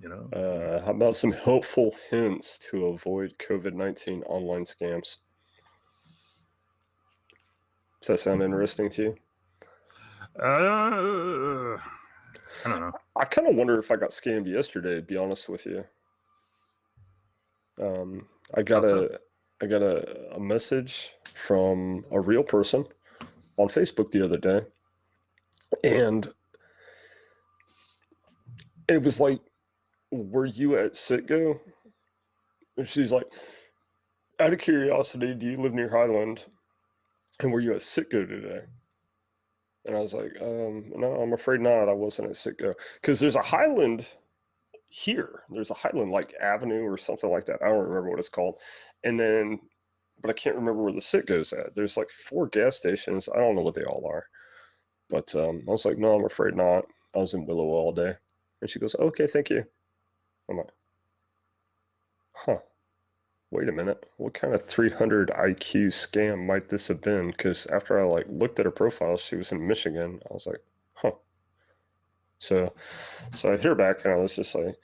you know? How about some helpful hints to avoid COVID-19 online scams? Does that sound interesting to you? I don't know. I kind of wonder if I got scammed yesterday, to be honest with you. I got a message from a real person on Facebook the other day, and it was like, "Were you at Citgo?" And she's like, "Out of curiosity, do you live near Highland? And were you at Citgo today?" And I was like, "No, I'm afraid not. I wasn't at Citgo because there's a Highland here. There's a Highland like Avenue or something like that. I don't remember what it's called, and then." But I can't remember where the Citgo's at. There's like 4 gas stations. I don't know what they all are. But I was like, "No, I'm afraid not. I was in Willow all day." And she goes, "Okay, thank you." I'm like, "Huh, wait a minute. What kind of 300 IQ scam might this have been?" Because after I like looked at her profile, she was in Michigan. I was like, "Huh." So I hit her back and I was just like,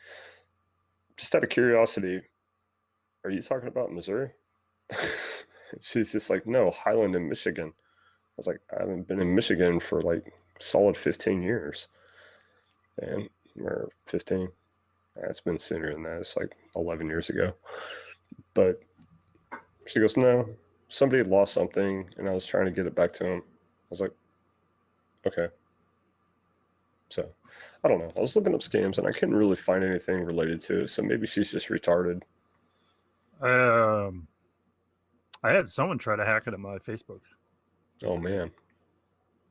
just out of curiosity, "Are you talking about Missouri?" She's just like, "No, Highland in Michigan." I was like, "I haven't been in Michigan for like solid 15 years." And or 15. It's been sooner than that. It's like 11 years ago. But she goes, "No, somebody had lost something and I was trying to get it back to him." I was like, "Okay." So I don't know. I was looking up scams and I couldn't really find anything related to it. So maybe she's just retarded. I had someone try to hack into my Facebook. Oh man.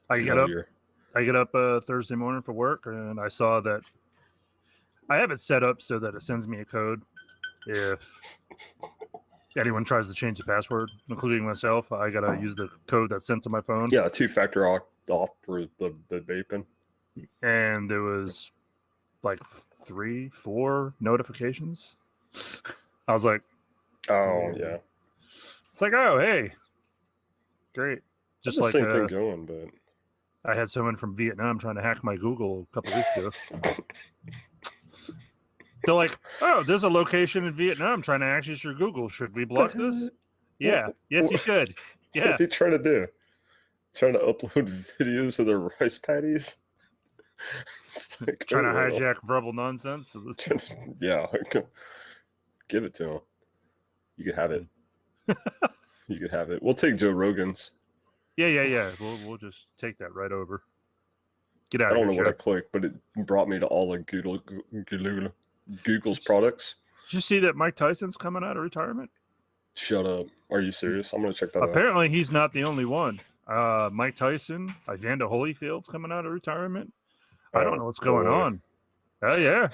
I get up Thursday morning for work, and I saw that I have it set up so that it sends me a code if anyone tries to change the password, including myself. I gotta use the code that's sent to my phone. Yeah, 2-factor off for the vaping. And there was like 3-4 notifications. I was like, "Oh yeah." It's like, oh hey, great. Just Just the like same thing going, but I had someone from Vietnam trying to hack my Google a couple weeks ago. They're like, "Oh, there's a location in Vietnam trying to access your Google. Should we block this?" Yeah. Yes, you should. Yeah. What are they trying to do? Trying to upload videos of their rice patties? Like, trying to hijack verbal nonsense. Yeah. Give it to them. You could have it. You could have it. We'll take Joe Rogan's. Yeah. We'll just take that right over. Get out of here. I don't know what I clicked, but it brought me to all of Google's products. Did you see that Mike Tyson's coming out of retirement? Shut up. Are you serious? I'm going to check that out. Apparently, he's not the only one. Mike Tyson, Evander Holyfield's coming out of retirement. I don't know what's going on. Oh, yeah.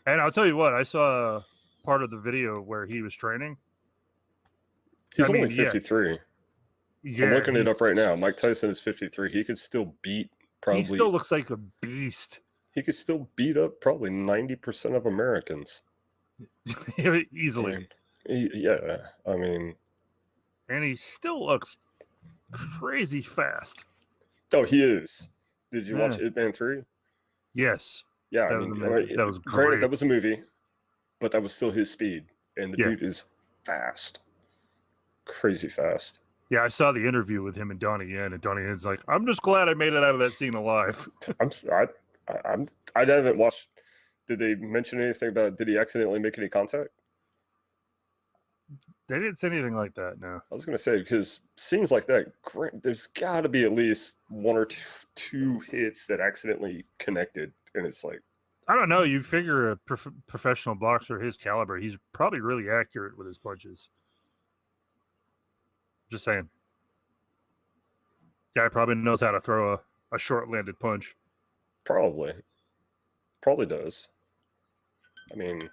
And I'll tell you what, I saw part of the video where he was training. He's only 53. Yeah, I'm looking it up right now. Mike Tyson is 53. He could still beat probably... He still looks like a beast. He could still beat up probably 90% of Americans. Easily. Yeah, I mean... And he still looks crazy fast. Oh, he is. Did you watch Ip Man 3? Yes. Yeah, that was great. Granted, that was a movie, but that was still his speed. And the dude is fast. Crazy fast. Yeah, I saw the interview with him and Donnie Yen, and Donnie Yen's like, "I'm just glad I made it out of that scene alive." I haven't watched. Did they mention anything about? Did he accidentally make any contact? They didn't say anything like that. No. I was gonna say, because scenes like that, there's got to be at least 1 or 2 hits that accidentally connected, and it's like, I don't know. You figure a professional boxer his caliber, he's probably really accurate with his punches. Just saying. Guy probably knows how to throw a short-landed punch. Probably does. I mean,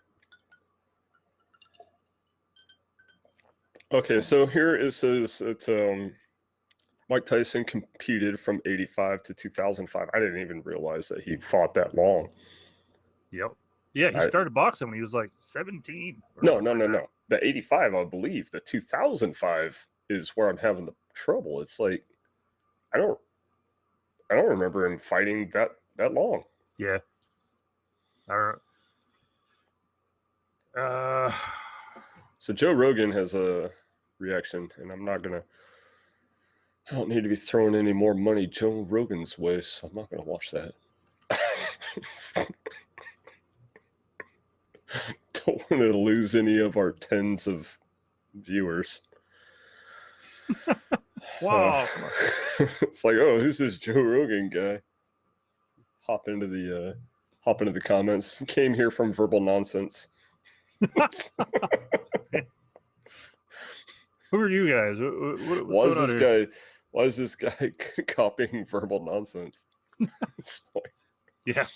okay, so here it says that Mike Tyson competed from 85 to 2005. I didn't even realize that he fought that long. Yep. Yeah, he started boxing when he was like 17. No. The 85, I believe. The 2005 is where I'm having the trouble. It's like, I don't remember him fighting that long. Yeah. So Joe Rogan has a reaction, and I don't need to be throwing any more money Joe Rogan's way, so I'm not gonna watch that. Don't want to lose any of our tens of viewers. Wow. It's like, oh, who's this Joe Rogan guy? Hop into the comments. Came here from verbal nonsense. Who are you guys? Why is this guy copying verbal nonsense? Yeah.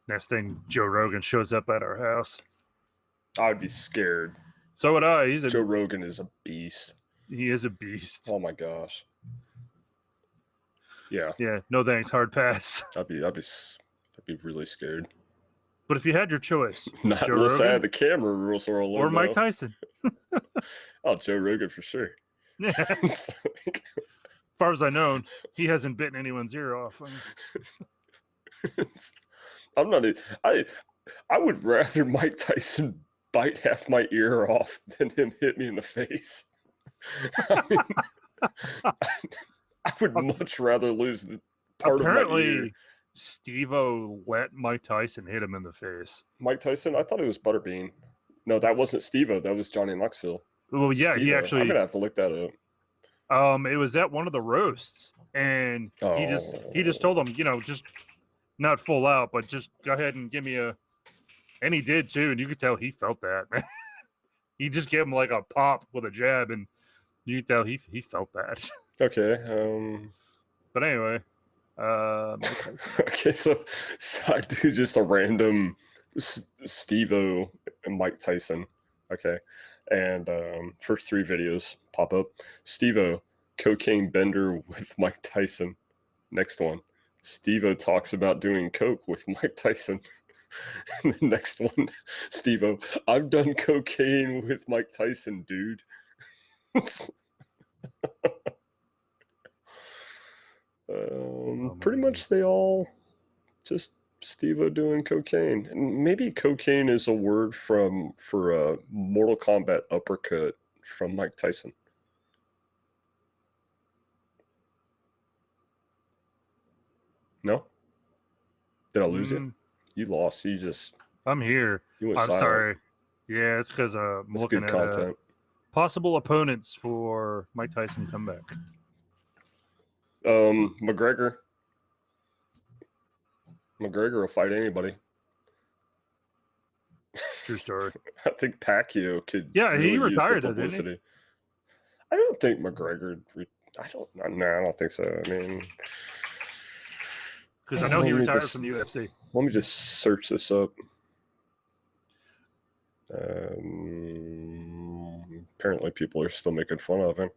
Next thing, Joe Rogan shows up at our house. I'd be scared. So would I. Joe Rogan is a beast. He is a beast. Oh my gosh. Yeah. Yeah. No thanks. Hard pass. I'd be really scared. But if you had your choice, not Joe unless Rogan, I had the camera rules or Mike Tyson. Oh, Joe Rogan for sure. Yeah. As far as I know, he hasn't bitten anyone's ear off. I'm not. I would rather Mike Tyson bite half my ear off than him hit me in the face. I mean, I would much rather lose the part of my ear. Steve-O let Mike Tyson hit him in the face. Mike Tyson? I thought it was Butterbean. No, that wasn't Steve-O. That was Johnny Knoxville. Well, yeah, Steve-O. he actually. I'm gonna have to look that up. It was at one of the roasts, and he just told him, just not full out, but just go ahead and give me a. And he did too, and you could tell he felt that, man. He just gave him like a pop with a jab, and you could tell he felt that. Okay. But anyway. Okay, so I do just a random Steve-O and Mike Tyson. Okay. And first 3 videos pop up. Steve-O, cocaine bender with Mike Tyson. Next one. Steve-O talks about doing coke with Mike Tyson. And the next one, Steve-O, I've done cocaine with Mike Tyson, dude. Pretty much they all just Steve-O doing cocaine. And maybe cocaine is a word for a Mortal Kombat uppercut from Mike Tyson. No? Did I lose you? You lost. I'm here. I'm silent. sorry. Yeah, it's because I'm looking at possible opponents for Mike Tyson comeback. McGregor will fight anybody. True story. I think Pacquiao could. Yeah, really he retired, use the publicity. Didn't he? I don't think McGregor. I don't think so. I mean, because I know he retired from the UFC. Let me just search this up. Apparently, people are still making fun of him.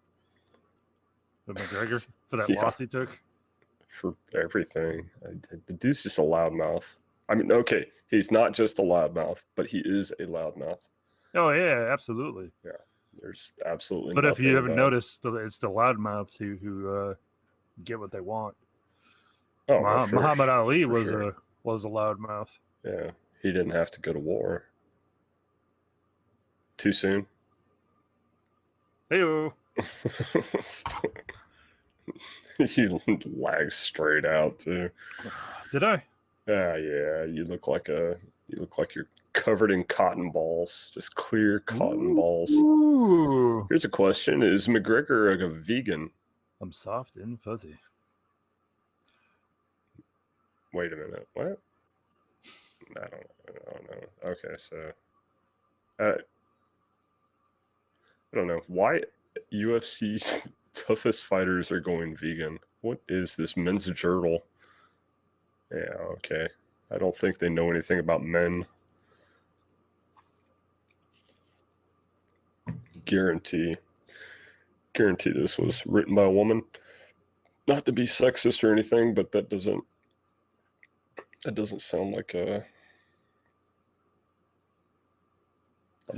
The McGregor for that loss he took? For everything. The dude's just a loudmouth. I mean, okay, he's not just a loudmouth, but he is a loudmouth. Oh, yeah, absolutely. Yeah, there's absolutely But if you haven't noticed, it's the loudmouths who get what they want. Oh, Muhammad Ali was a loudmouth. Yeah, he didn't have to go to war. Too soon? Hey-o. You lagged straight out too. Did I? Yeah. You look like you're covered in cotton balls, just clear cotton balls. Ooh. Here's a question: is McGregor a vegan? I'm soft and fuzzy. Wait a minute. What? I don't know. Okay, so I don't know why UFC's toughest fighters are going vegan. What is this men's journal? Yeah, okay. I don't think they know anything about men. Guarantee this was written by a woman. Not to be sexist or anything, but that doesn't sound like a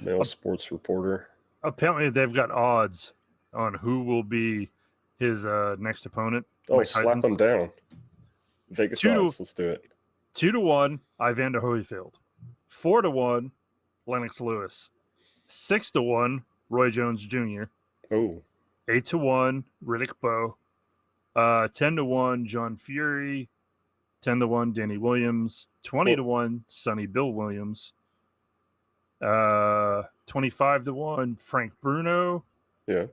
male sports reporter. Apparently they've got odds on who will be his next opponent. Oh, slap him down. Vegas odds, let's do it. 2-1, Evander Holyfield. 4-1, Lennox Lewis. 6-1, Roy Jones Jr. Oh, 8-1, Riddick Bowe. 10-1, John Fury. 10-1, Danny Williams. 20-1, Sonny Bill Williams. 25-1, Frank Bruno. yeah.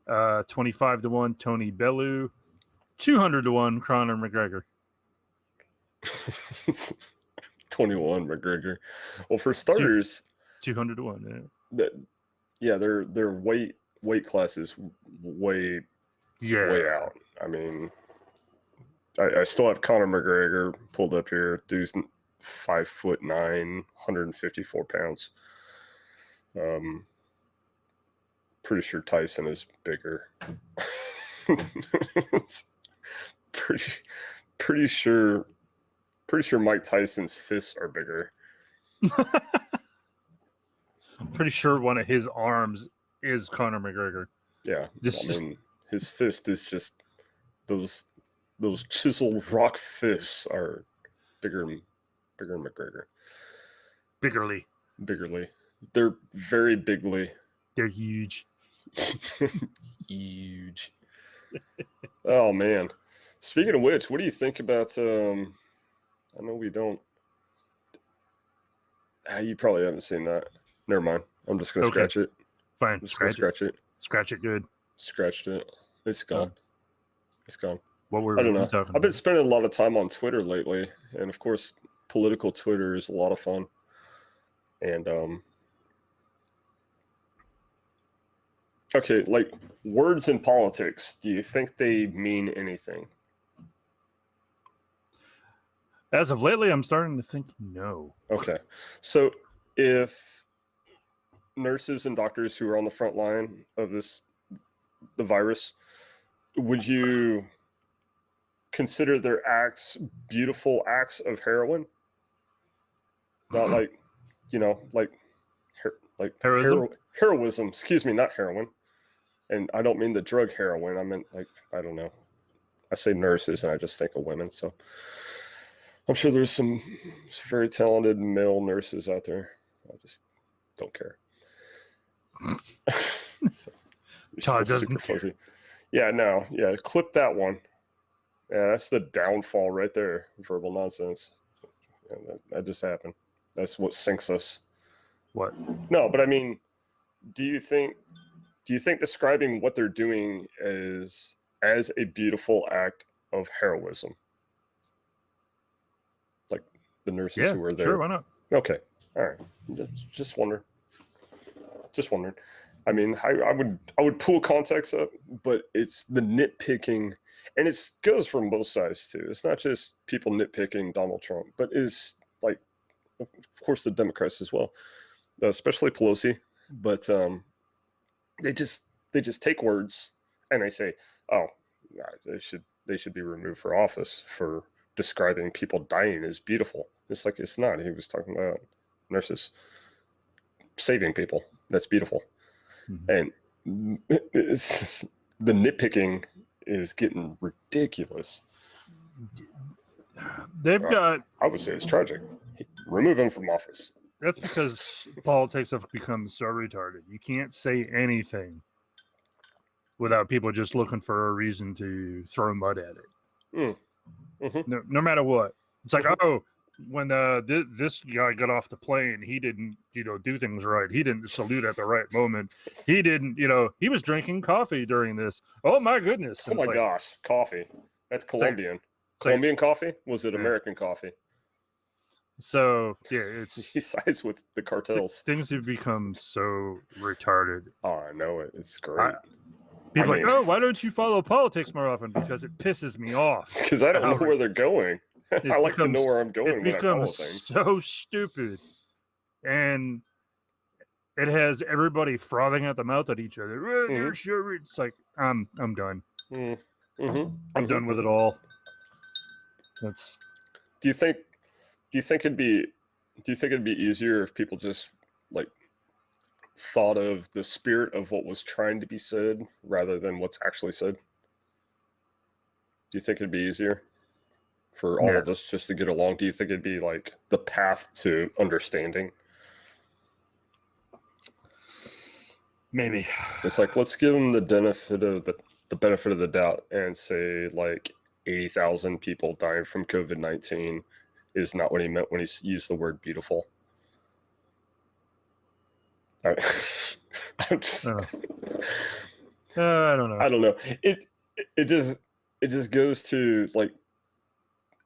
25-1, Tony Bellew. 200-1, Conor McGregor. 21 McGregor. Well, for starters, 200-1. their weight classes way out. I mean, I still have Conor McGregor pulled up here. Dude's 5'9", 154 pounds. Pretty sure Tyson is bigger. pretty sure Mike Tyson's fists are bigger. I'm pretty sure one of his arms is Conor McGregor. Yeah, his fist is just those chiseled rock fists are bigger than McGregor. Biggerly. They're very bigly. They're huge. Huge. Oh man. Speaking of which, what do you think about I know we don't you probably haven't seen that. Never mind. I'm just gonna scratch it. Fine. Scratch it. Scratch it good. Scratched it. It's gone. It's gone. I don't know. talking I've been spending a lot of time on Twitter lately, and of course, political Twitter is a lot of fun. And okay, like words in politics, do you think they mean anything? As of lately, I'm starting to think no. Okay. So if nurses and doctors who are on the front line of the virus, would you consider their acts beautiful acts of heroin? Not like, heroism. Excuse me, not heroin. And I don't mean the drug heroin. I meant I don't know. I say nurses and I just think of women. So I'm sure there's some very talented male nurses out there. I just don't care. So, Todd doesn't care. Fuzzy. Yeah, no. Yeah, clip that one. Yeah, that's the downfall right there. Verbal nonsense. Yeah, that just happened. That's what sinks us. What? No, but I mean, do you think describing what they're doing as a beautiful act of heroism? Like the nurses who were there. Sure, why not? Okay. All right. Just wondering. I mean, I would pull context up, but it's the nitpicking, and it goes from both sides too. It's not just people nitpicking Donald Trump, but is like, of course, the Democrats as well, especially Pelosi. But they just take words and they say, "Oh, they should be removed for office for describing people dying as beautiful." It's like it's not. He was talking about nurses saving people. That's beautiful. And it's just, the nitpicking is getting ridiculous. They've got. I would say it's tragic. Remove him from office. That's because politics have become so retarded. You can't say anything without people just looking for a reason to throw mud at it. Mm-hmm. No matter what. It's like, oh, when this guy got off the plane, he didn't, do things right. He didn't salute at the right moment. He didn't, he was drinking coffee during this. Oh my goodness! Oh my gosh, coffee. That's Colombian. Colombian coffee? Was it American coffee? So yeah, he sides with the cartels. Things have become so retarded. Oh, I know it. It's great. People are like, oh, why don't you follow politics more often? Because it pisses me off. Because I don't know where they're going. I like to know where I'm going. It becomes so stupid, and it has everybody frothing at the mouth at each other. Sure, it's like I'm done. I'm done with it all. That's. Do you think it'd be easier if people just thought of the spirit of what was trying to be said rather than what's actually said? Do you think it'd be easier for all of us just to get along? Do you think it'd be like the path to understanding? Maybe. It's like, let's give him the benefit of the doubt and say like 80,000 people dying from COVID-19 is not what he meant when he used the word beautiful. I'm just, I don't know. I don't know. It just goes to like,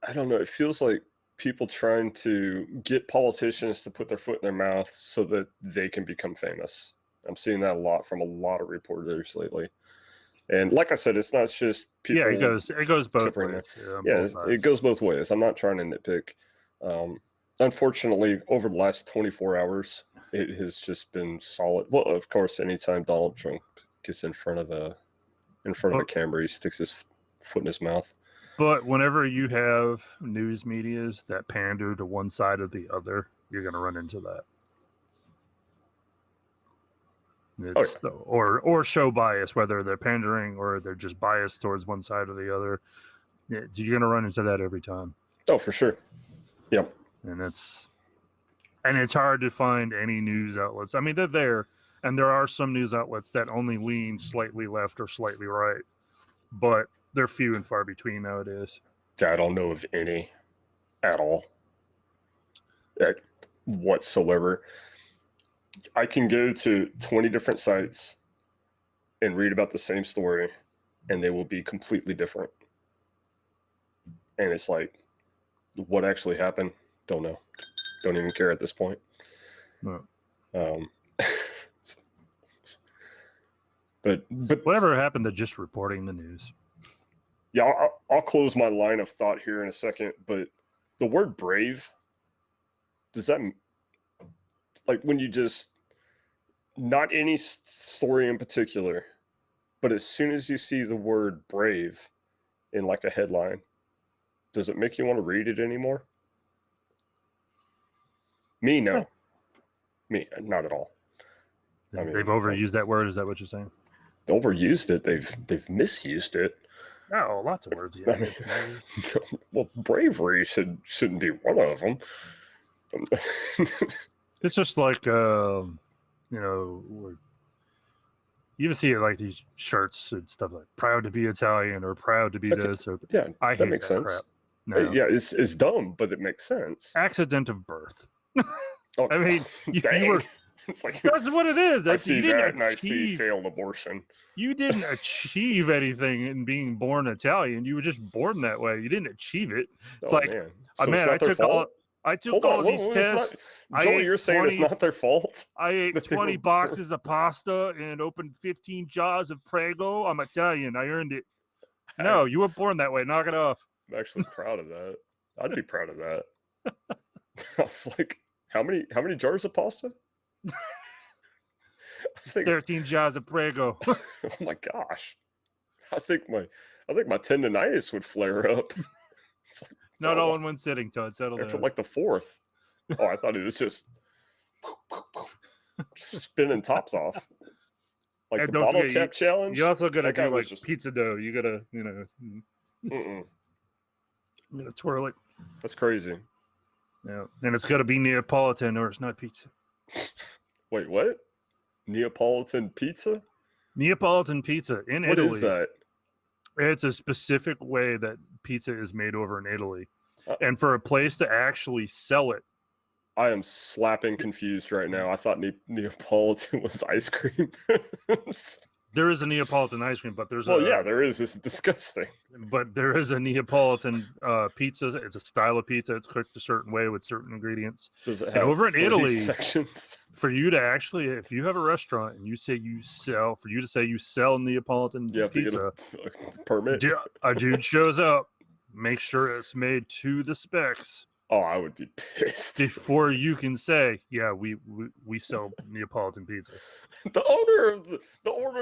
I don't know. It feels like people trying to get politicians to put their foot in their mouth so that they can become famous. I'm seeing that a lot from a lot of reporters lately. And like I said, it's not just people. Yeah, it goes both ways. Yeah, it goes both ways. I'm not trying to nitpick. Unfortunately, over the last 24 hours, it has just been solid. Well, of course, anytime Donald Trump gets in front of a camera, he sticks his foot in his mouth. But whenever you have news medias that pander to one side or the other, you're going to run into that. Or show bias, whether they're pandering or they're just biased towards one side or the other. You're going to run into that every time. Oh, for sure. Yep. And it's hard to find any news outlets. I mean, they're there, and there are some news outlets that only lean slightly left or slightly right, but they're few and far between nowadays. I don't know of any at all, whatsoever. I can go to 20 different sites and read about the same story, and they will be completely different. And it's like, what actually happened? Don't know. Don't even care at this point. No. But whatever happened to just reporting the news? Yeah, I'll close my line of thought here in a second. But the word brave, does that, like, when you just, not any story in particular, but as soon as you see the word brave in like a headline, does it make you want to read it anymore? Me, no. Me, not at all. I mean, they've overused that word. Is that what you're saying? Overused it. They've misused it. Oh, lots of words. Yeah. I mean, well, bravery shouldn't be one of them. It's just like you even see it like these shirts and stuff like "proud to be Italian" or "proud to be this." Or yeah, I that hate makes that sense. crap. No. Yeah, it's dumb, but it makes sense. Accident of birth. Oh, I mean, you were. It's like, that's what it is. I see that, and I see failed abortion. You didn't achieve anything in being born Italian. You were just born that way. You didn't achieve it. It's like, man. So I took all these tests. Joel, you're saying it's not their fault? I ate 20 boxes of pasta and opened 15 jars of Prego. I'm Italian. I earned it. No, you were born that way. Knock it off. I'm actually proud of that. I'd be proud of that. I was like, how many jars of pasta? 13 jars of Prego. Oh my gosh. I think my tendonitis would flare up. Like, not all in one sitting, Todd. Settle down. After like the fourth. Oh, I thought it was just spinning tops off. Like and the bottle cap challenge. You also gotta do like pizza dough. You gotta, you gotta twirl it. That's crazy. Yeah. And it's gotta be Neapolitan or it's not pizza. Wait, what? Neapolitan pizza? Neapolitan pizza in Italy. What is that? It's a specific way that pizza is made over in Italy. And for a place to actually sell it. I am slapping confused right now. I thought Neapolitan was ice cream. There is a Neapolitan ice cream, but there's there is. It's disgusting. But there is a Neapolitan pizza. It's a style of pizza. It's cooked a certain way with certain ingredients. Does it have and over in Italy, sections? For you to actually, if you have a restaurant and you say you sell Neapolitan you have pizza, to get a permit. A dude shows up, make sure it's made to the specs. Oh, I would be pissed. Before you can say, yeah, we sell Neapolitan pizza. The owner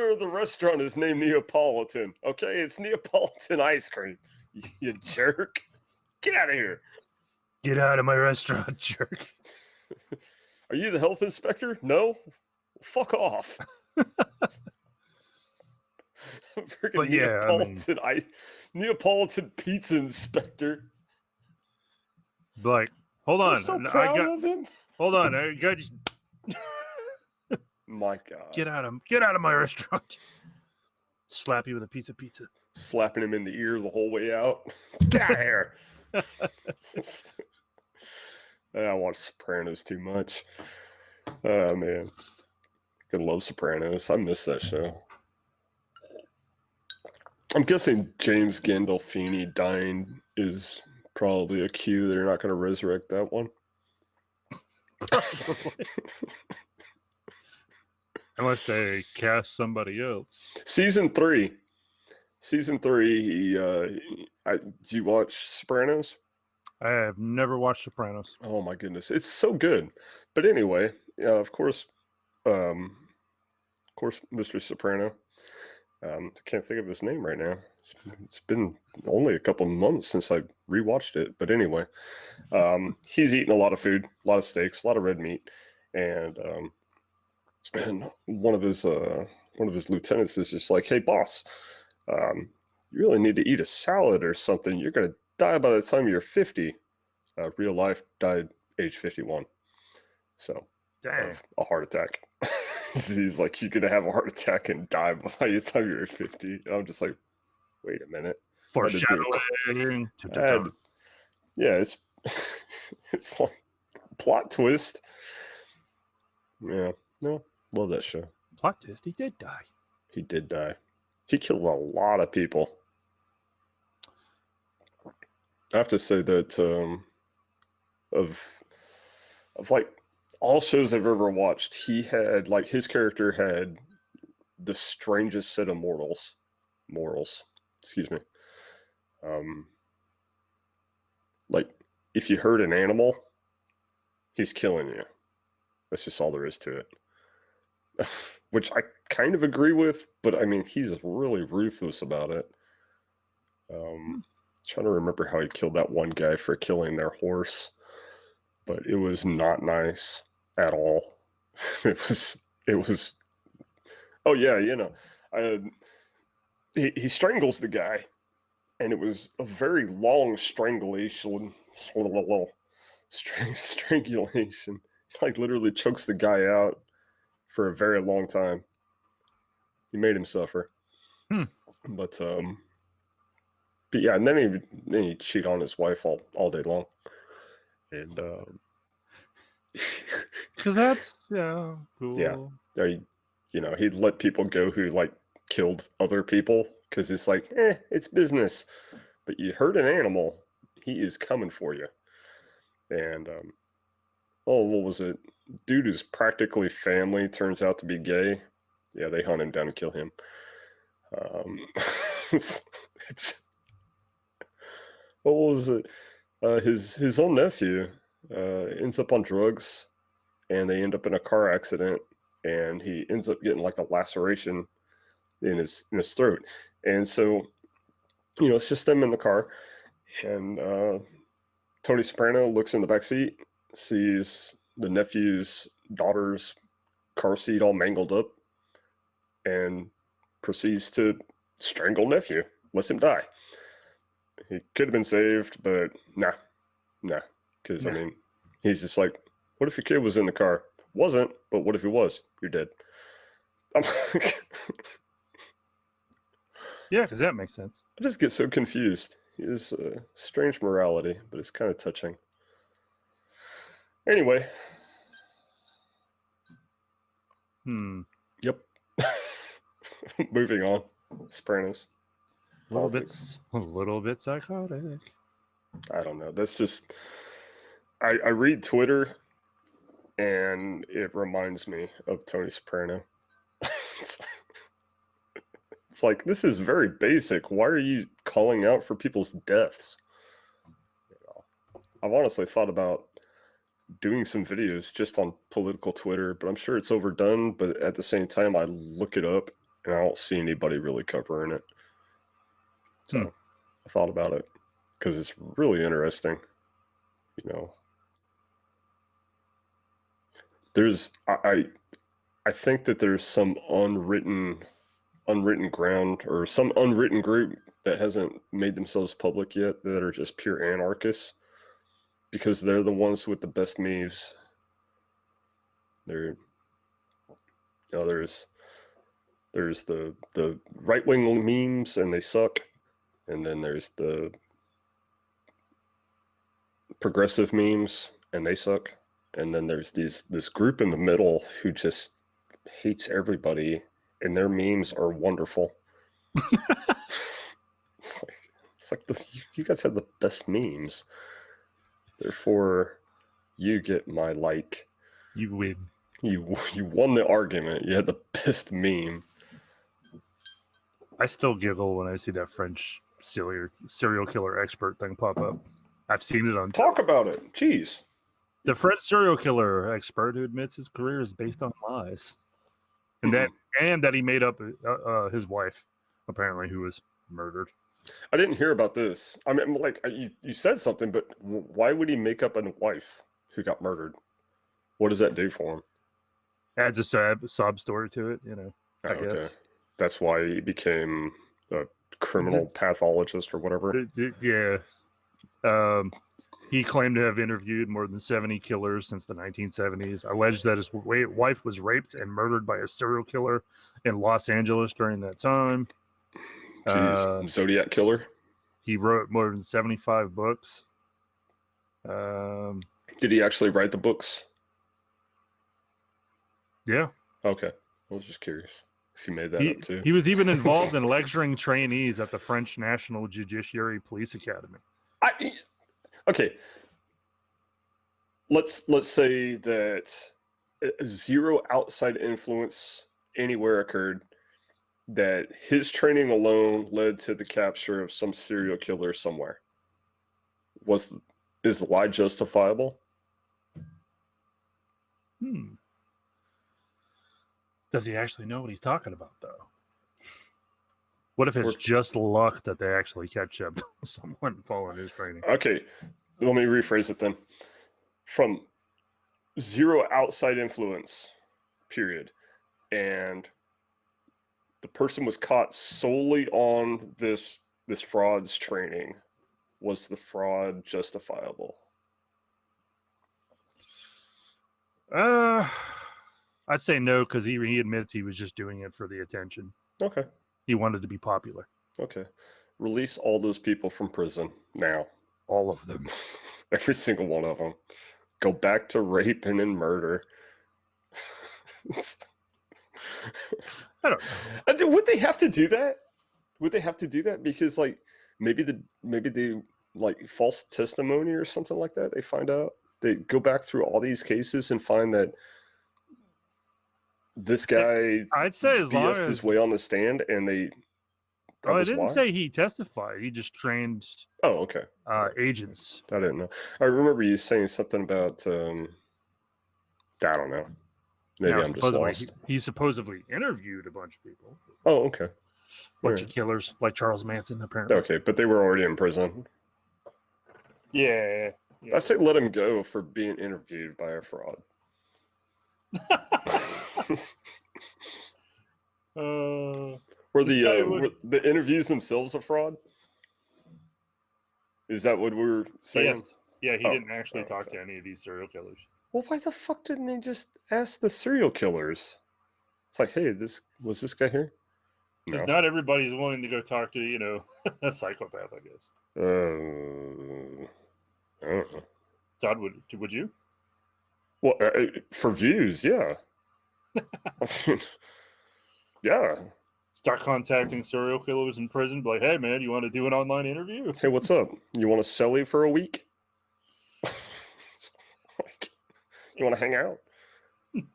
of the restaurant is named Neapolitan. Okay, it's Neapolitan ice cream. You jerk. Get out of here. Get out of my restaurant, jerk. Are you the health inspector? No? Fuck off. But yeah, Neapolitan pizza inspector. Like, hold on. I'm so proud of him. Hold on. I got My God. Get out of my restaurant. Slap you with a piece of pizza. Slapping him in the ear the whole way out. Get out of here. I watch Sopranos too much. Oh, man. I love Sopranos. I miss that show. I'm guessing James Gandolfini dying is probably a cue they're not going to resurrect that one. Unless they cast somebody else. Season 3. Do you watch Sopranos? I have never watched Sopranos. Oh my goodness, it's so good. But anyway, of course, Mr. Soprano. I can't think of his name right now. It's been only a couple months since I rewatched it. But anyway, he's eating a lot of food, a lot of steaks, a lot of red meat, and one of his lieutenants is just like, "Hey, boss, you really need to eat a salad or something. You're gonna die by the time you're 50." Real life died age 51, so of a heart attack. He's like, "You're gonna have a heart attack and die by the time you're 50." And I'm just like, wait a minute. Foreshadowing. Yeah, it's like plot twist. Yeah, no, love that show. Plot twist. He did die. He did die. He killed a lot of people. I have to say that of like all shows I've ever watched, he had, like, his character had the strangest set of morals. Excuse me. Like, if you hurt an animal, he's killing you. That's just all there is to it. Which I kind of agree with, but I mean, he's really ruthless about it. Trying to remember how he killed that one guy for killing their horse, but it was not nice at all. It was. Oh yeah, he strangles the guy, and it was a very long strangulation. Strangulation. Like, literally chokes the guy out for a very long time. He made him suffer. But yeah, and then he cheat on his wife all day long, and because that's cool. Yeah, he'd let people go who, like, killed other people because it's like, it's business. But you hurt an animal, he is coming for you. And what was it? Dude who's practically family turns out to be gay. Yeah, they hunt him down and kill him. It's what was it? His own nephew ends up on drugs, and they end up in a car accident, and he ends up getting, like, a laceration in his throat. And so, it's just them in the car, and Tony Soprano looks in the back seat, sees the nephew's daughter's car seat all mangled up, and proceeds to strangle nephew, lets him die. He could have been saved, but nah, because I mean, he's just like, what if your kid was in the car? Wasn't, but what if he was? You're dead. Yeah, because that makes sense. I just get so confused. He has strange morality, but it's kind of touching. Anyway. Yep. Moving on. Sopranos. A little bit psychotic. I don't know. That's just, I read Twitter, and it reminds me of Tony Soprano. It's like, this is very basic. Why are you calling out for people's deaths? I've honestly thought about doing some videos just on political Twitter, but I'm sure it's overdone. But at the same time, I look it up, and I don't see anybody really covering it. So I thought about it because it's really interesting. I think that there's some unwritten ground, or some unwritten group that hasn't made themselves public yet, that are just pure anarchists, because they're the ones with the best memes. No, there's the right-wing memes and they suck, and then there's the progressive memes and they suck, and then there's this group in the middle who just hates everybody, and their memes are wonderful. It's like you guys have the best memes, therefore you get my like. You win. You won the argument. You had the best meme. I still giggle when I see that French serial killer expert thing pop up. I've seen it on. Talk about it. Jeez. The French serial killer expert who admits his career is based on lies, and that he made up his wife, apparently, who was murdered. I didn't hear about this. I mean, like you said something, but why would he make up a wife who got murdered? What does that do for him? Adds a sob story to it, you know. I guess that's why he became a criminal pathologist or whatever. Yeah. He claimed to have interviewed more than 70 killers since the 1970s, alleged that his wife was raped and murdered by a serial killer in Los Angeles during that time. Jeez, Zodiac Killer. He wrote more than 75 books. Did he actually write the books? Yeah. Okay. I was just curious if he made that up too. He was even involved in lecturing trainees at the French National Judiciary Police Academy. Okay. Let's say that zero outside influence anywhere occurred, that his training alone led to the capture of some serial killer somewhere. Is the lie justifiable? Does he actually know what he's talking about, though? What if it's just luck that they actually catch up to someone following his training? Okay, let me rephrase it then. From zero outside influence, period, and the person was caught solely on this fraud's training. Was the fraud justifiable? I'd say no, because he admits he was just doing it for the attention. Okay. He wanted to be popular. Okay. Release all those people from prison now. All of them. Every single one of them. Go back to raping and murder. I don't know. Would they have to do that? Would they have to do that? Because like maybe they like false testimony or something like that. They find out. They go back through all these cases and find that this guy, I'd say, as long as his way on the stand, and they. Oh, I didn't say he testified. He just trained. Oh, okay. Agents. I didn't know. I remember you saying something about. I don't know. Maybe I'm just lost. He supposedly interviewed a bunch of people. Oh, okay. Bunch of killers, like Charles Manson, apparently. Okay, but they were already in prison. Yeah. I say let him go for being interviewed by a fraud. Were the interviews themselves a fraud? Is that what we're saying? Yes. Yeah, he didn't actually talk to any of these serial killers. Well, why the fuck didn't they just ask the serial killers? It's like, hey, was this guy here? Because not everybody's willing to go talk to, a psychopath, I guess. I don't know. Todd, would you? Well, for views, yeah. Yeah. Start contacting serial killers in prison. Be like, hey, man, you want to do an online interview? Hey, what's up? You want to celly for a week? You want to hang out? I'm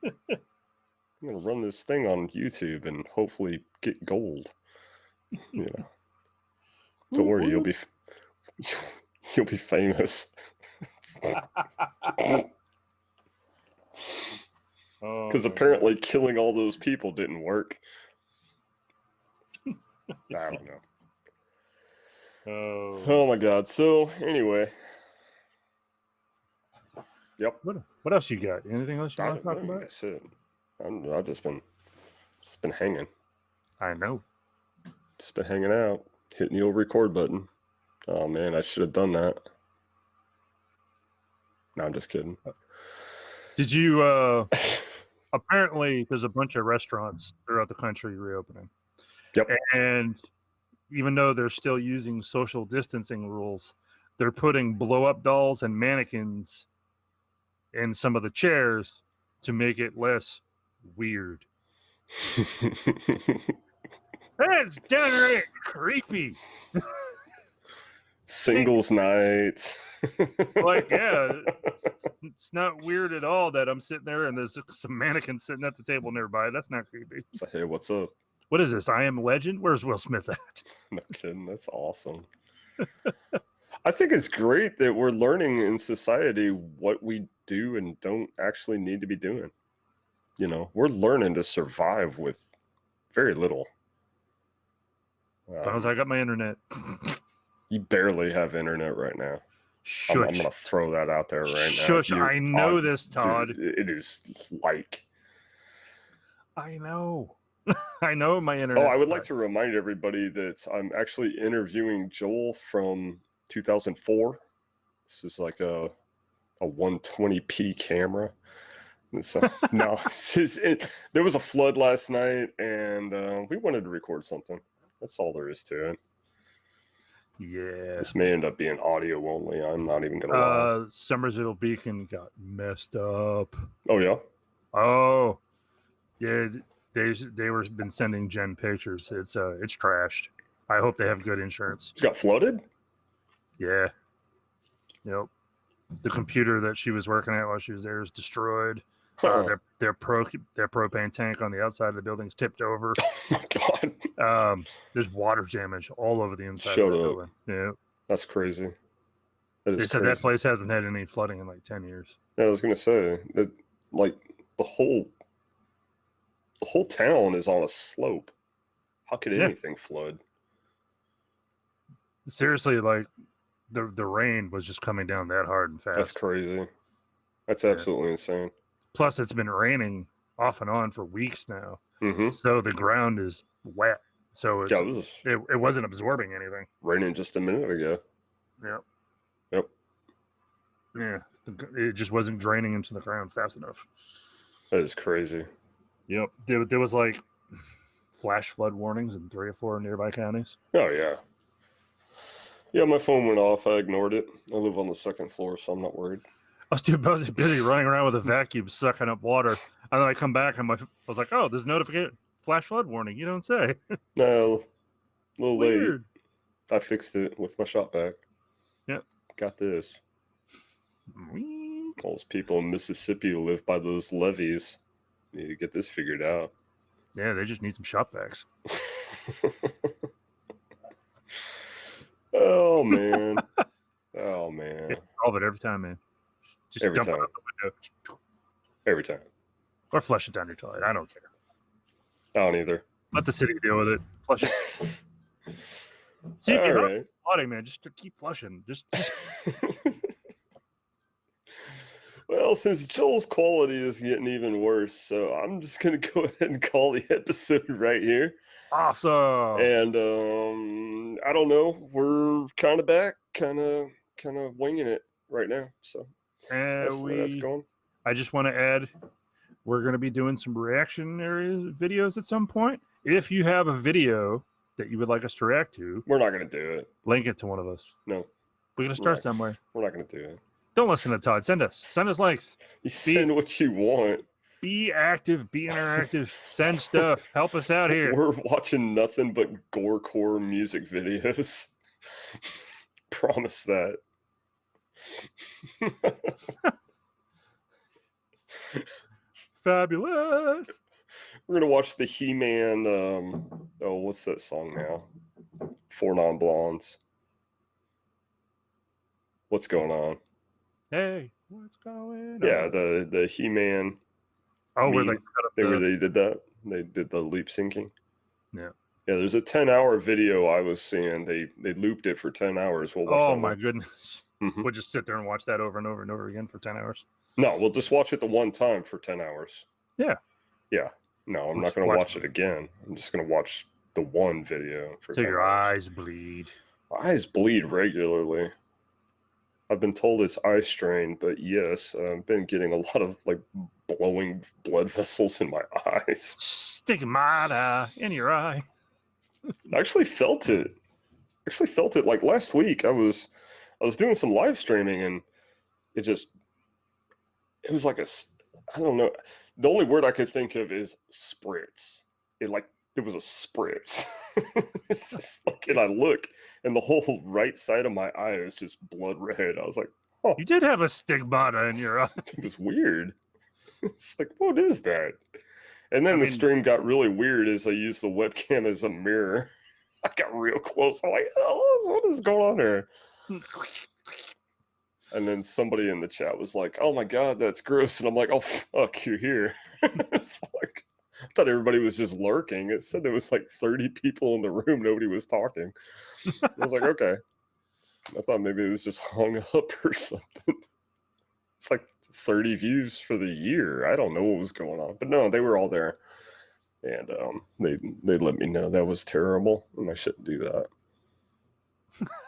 going to run this thing on YouTube and hopefully get gold. Don't worry, you'll be famous. Because apparently killing all those people didn't work. I don't know. Oh my God. So anyway. Yep. What else you got? Anything else you want to talk about? That's it. I've just been hanging. I know. Just been hanging out, hitting the old record button. Oh man, I should have done that. No, I'm just kidding. Did you? apparently there's a bunch of restaurants throughout the country reopening. Yep. And even though they're still using social distancing rules, they're putting blow-up dolls and mannequins in some of the chairs to make it less weird. That's downright creepy. Singles nights. Like, yeah, it's not weird at all that I'm sitting there and there's some mannequins sitting at the table nearby. That's not creepy. It's like, hey, what's up? What is this? I Am Legend? Where's Will Smith at? No kidding. That's awesome. I think it's great that we're learning in society what we do and don't actually need to be doing. You know, we're learning to survive with very little. As long as I got my internet. You barely have internet right now. I'm going to throw that out there right now. Shush, I know this, Todd. Dude, it is like... I know. I know my internet. Oh, I would like to remind everybody that I'm actually interviewing Joel from 2004. This is like a 120p camera. So, no, there was a flood last night, and we wanted to record something. That's all there is to it. Yeah. This may end up being audio only. I'm not even going to lie. Somersville Beacon got messed up. Oh, yeah? Oh. Yeah, they were been sending Jen pictures. It's trashed. I hope they have good insurance. It got flooded? Yeah. Yep. The computer that she was working at while she was there is destroyed. Their propane tank on the outside of the building's tipped over. Oh my god! There's water damage all over the inside Shut of the up. building. Yeah, that's crazy. They said that place hasn't had any flooding in like 10 years. Yeah, I was gonna say that, like the whole town is on a slope. How could anything flood? Seriously, like the rain was just coming down that hard and fast. That's crazy. That's absolutely insane. Plus, it's been raining off and on for weeks now, so the ground is wet. So it wasn't absorbing anything. Raining just a minute ago. Yep. Yeah, it just wasn't draining into the ground fast enough. That is crazy. Yep, there was like flash flood warnings in 3 or 4 nearby counties. Oh yeah. Yeah, my phone went off. I ignored it. I live on the 2nd floor, so I'm not worried. I was too busy running around with a vacuum sucking up water. And then I come back and I was like, oh, there's a notification. Flash flood warning. You don't say. No, a little Weird. late. I fixed it with my shop vac. Yep. Got this. All those people in Mississippi who live by those levees need to get this figured out. Yeah, they just need some shop vacs. Oh, man. Oh, man. Yeah, solve it every time, man. Just every dump time. it out the window. Every time. Or flush it down your toilet. I don't care. I don't either. Let the city deal with it. Flush it. See, if you're not flooding, man, just keep flushing. Just... Well, since Joel's quality is getting even worse, so I'm just going to go ahead and call the episode right here. Awesome. And I don't know. We're kind of back, kind of winging it right now. So that's going. I just want to add, we're going to be doing some reactionary videos at some point. If you have a video that you would like us to react to, we're not going to do it. Link it to one of us. No. We're going to start somewhere. We're not going to do it. Don't listen to Todd. Send us links. You send what you want. Be active. Be interactive. Send stuff. Help us out here. We're watching nothing but gorecore music videos. Promise that. Fabulous. We're going to watch the He-Man. What's that song now? 4 Non-Blondes. What's going on? Hey, what's going on? Yeah, the He-Man. Oh, where they did that? They did the lip syncing. Yeah. Yeah, there's a 10-hour video I was seeing. They looped it for 10 hours. We'll watch my goodness. We'll just sit there and watch that over and over and over again for 10 hours. No, we'll just watch it the one time for 10 hours. Yeah. Yeah. No, I'm not going to watch it again. I'm just going to watch the one video for 10 hours. So your eyes bleed. Eyes bleed regularly. I've been told it's eye strain, but yes, I've been getting a lot of like blowing fucking blood vessels in my eyes. Stigmata in your eye. I actually felt it. Like last week. I was doing some live streaming, and it was like I don't know. The only word I could think of is spritz. It was a spritz. It's just like, and I look, and the whole right side of my eye is just blood red. I was like, oh. You did have a stigmata in your eye. It was weird. It's like, what is that? And then the stream got really weird as I used the webcam as a mirror. I got real close. I'm like, oh, what is going on there? And then somebody in the chat was like, oh my God, that's gross. And I'm like, oh, fuck, you're here. It's like, I thought everybody was just lurking. It said there was like 30 people in the room. Nobody was talking. I was like, okay. I thought maybe it was just hung up or something. It's like 30 views for the year. I don't know what was going on. But no, they were all there. And they let me know that was terrible and I shouldn't do that.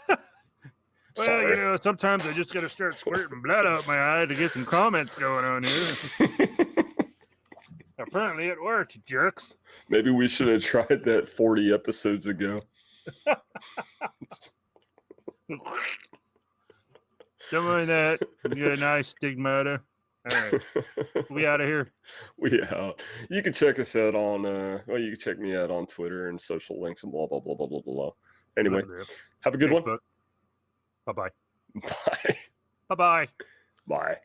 Well, Sorry. you know, sometimes I just got to start squirting blood out my eye to get some comments going on here. Apparently it worked, jerks. Maybe we should have tried that 40 episodes ago. Don't mind that. You got a nice stigmata. All right. We out of here. We out. You can check us out on, you can check me out on Twitter and social links and blah, blah, blah, blah, blah, blah. Anyway, have a good one. Bye-bye. Bye. Bye-bye. Bye.